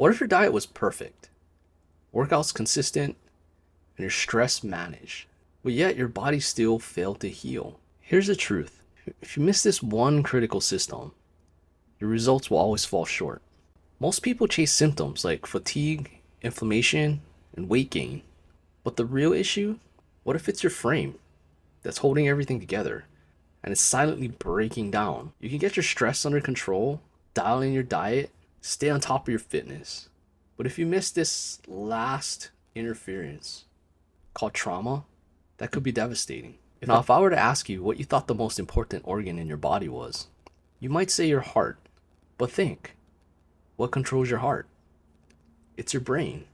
What if your diet was perfect, workouts consistent, and your stress managed, but yet your body still failed to heal? Here's the truth. If you miss this one critical system, your results will always fall short. Most people chase symptoms like fatigue, inflammation, and weight gain. But the real issue? What if it's your frame that's holding everything together and it's silently breaking down? You can get your stress under control, dial in your diet, stay on top of your fitness. But if you miss this last interference called trauma, that could be devastating. Now, if I were to ask you what you thought the most important organ in your body was, you might say your heart. But think, what controls your heart? It's your brain.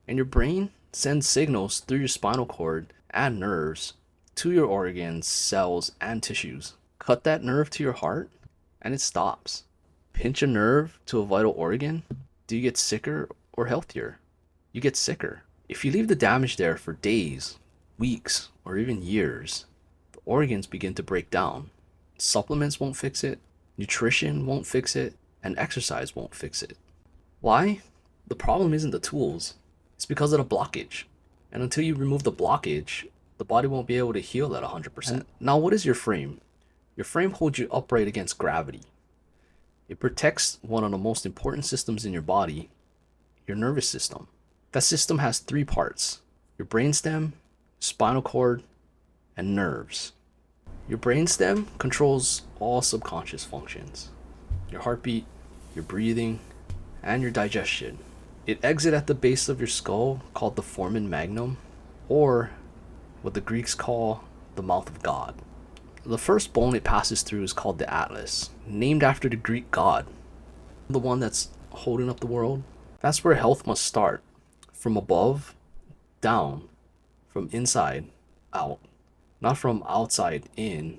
And your brain sends signals through your spinal cord and nerves to your organs, cells, and tissues. Cut that nerve to your heart, and it stops. Pinch a nerve to a vital organ, do you get sicker or healthier? You get sicker. If you leave the damage there for days, weeks, or even years, the organs begin to break down. Supplements won't fix it, nutrition won't fix it, and exercise won't fix it. Why? The problem isn't the tools, it's because of the blockage. And until you remove the blockage, the body won't be able to heal at 100%. Now, what is your frame? Your frame holds you upright against gravity. It protects one of the most important systems in your body, your nervous system. That system has three parts: your brainstem, spinal cord, and nerves. Your brainstem controls all subconscious functions: your heartbeat, your breathing, and your digestion. It exits at the base of your skull, called the foramen magnum, or what the Greeks call the mouth of God. The first bone it passes through is called the atlas, named after the Greek god, the one that's holding up the world. That's where health must start, from above down, from inside out, not from outside in,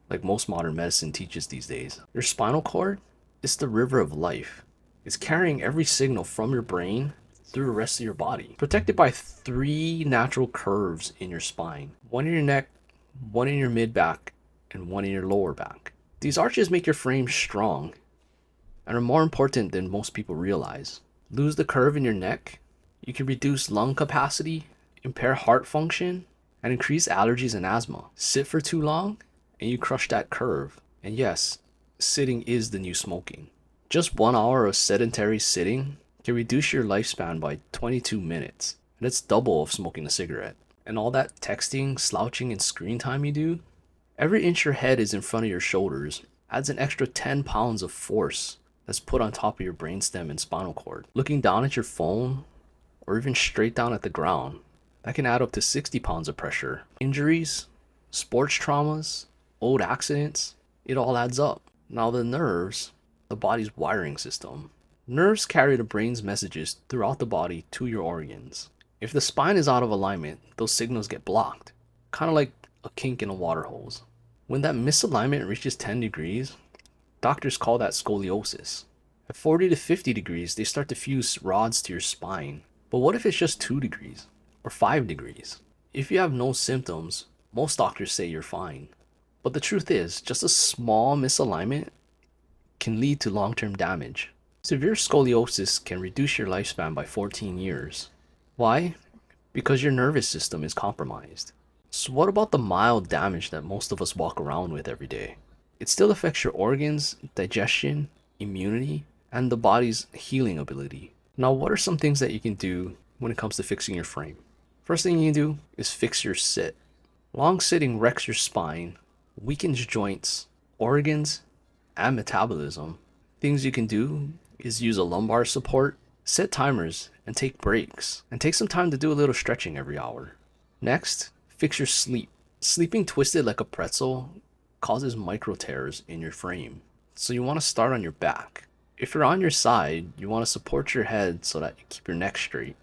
like most modern medicine teaches these days. Your spinal cord is the river of life. It's carrying every signal from your brain through the rest of your body, protected by three natural curves in your spine: one in your neck, one in your mid back, and one in your lower back. These arches make your frame strong and are more important than most people realize. Lose the curve in your neck, you can reduce lung capacity, impair heart function, and increase allergies and asthma. Sit for too long, and you crush that curve. And yes, sitting is the new smoking. Just 1 hour of sedentary sitting can reduce your lifespan by 22 minutes, and it's double of smoking a cigarette. And all that texting, slouching, and screen time you do, every inch your head is in front of your shoulders adds an extra 10 pounds of force that's put on top of your brainstem and spinal cord. Looking down at your phone, or even straight down at the ground, that can add up to 60 pounds of pressure. Injuries, sports traumas, old accidents, it all adds up. Now the nerves, the body's wiring system. Nerves carry the brain's messages throughout the body to your organs. If the spine is out of alignment, those signals get blocked, kind of like a kink in a water hose. When that misalignment reaches 10 degrees, doctors call that scoliosis. At 40 to 50 degrees, they start to fuse rods to your spine. But what if it's just 2 degrees or 5 degrees? If you have no symptoms, most doctors say you're fine. But the truth is, just a small misalignment can lead to long-term damage. Severe scoliosis can reduce your lifespan by 14 years. Why? Because your nervous system is compromised. So what about the mild damage that most of us walk around with every day? It still affects your organs, digestion, immunity, and the body's healing ability. Now, what are some things that you can do when it comes to fixing your frame? First thing you can do is fix your sit. Long sitting wrecks your spine, weakens joints, organs, and metabolism. Things you can do is use a lumbar support, set timers, and take breaks. And take some time to do a little stretching every hour. Next, fix your sleep. Sleeping twisted like a pretzel causes micro tears in your frame. So you want to start on your back. If you're on your side, you want to support your head so that you keep your neck straight.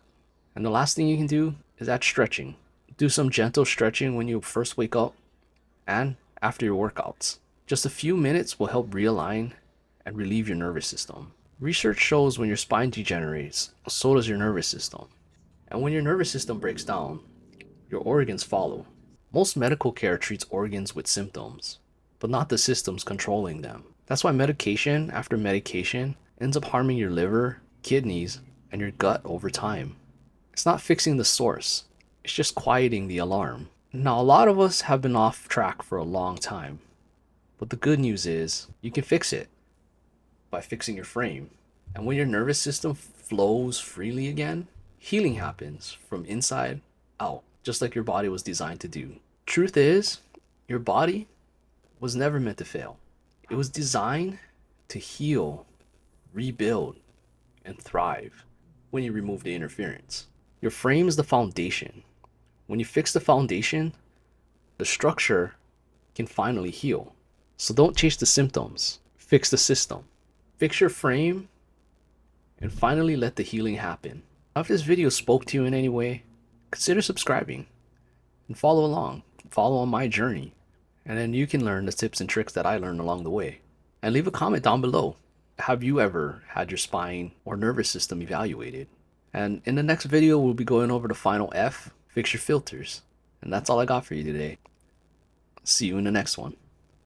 And the last thing you can do is add stretching. Do some gentle stretching when you first wake up and after your workouts. Just a few minutes will help realign and relieve your nervous system. Research shows when your spine degenerates, so does your nervous system. And when your nervous system breaks down, your organs follow. Most medical care treats organs with symptoms, but not the systems controlling them. That's why medication after medication ends up harming your liver, kidneys, and your gut over time. It's not fixing the source, it's just quieting the alarm. Now, a lot of us have been off track for a long time, but the good news is you can fix it by fixing your frame. And when your nervous system flows freely again, healing happens from inside out, just like your body was designed to do. Truth is, your body was never meant to fail. It was designed to heal, rebuild, and thrive when you remove the interference. Your frame is the foundation. When you fix the foundation, the structure can finally heal. So don't chase the symptoms, fix the system. Fix your frame and finally let the healing happen. Now, if this video spoke to you in any way, consider subscribing and follow along. Follow on my journey, and then you can learn the tips and tricks that I learned along the way. And leave a comment down below. Have you ever had your spine or nervous system evaluated? And in the next video, we'll be going over the final F, fix your filters. And that's all I got for you today. See you in the next one.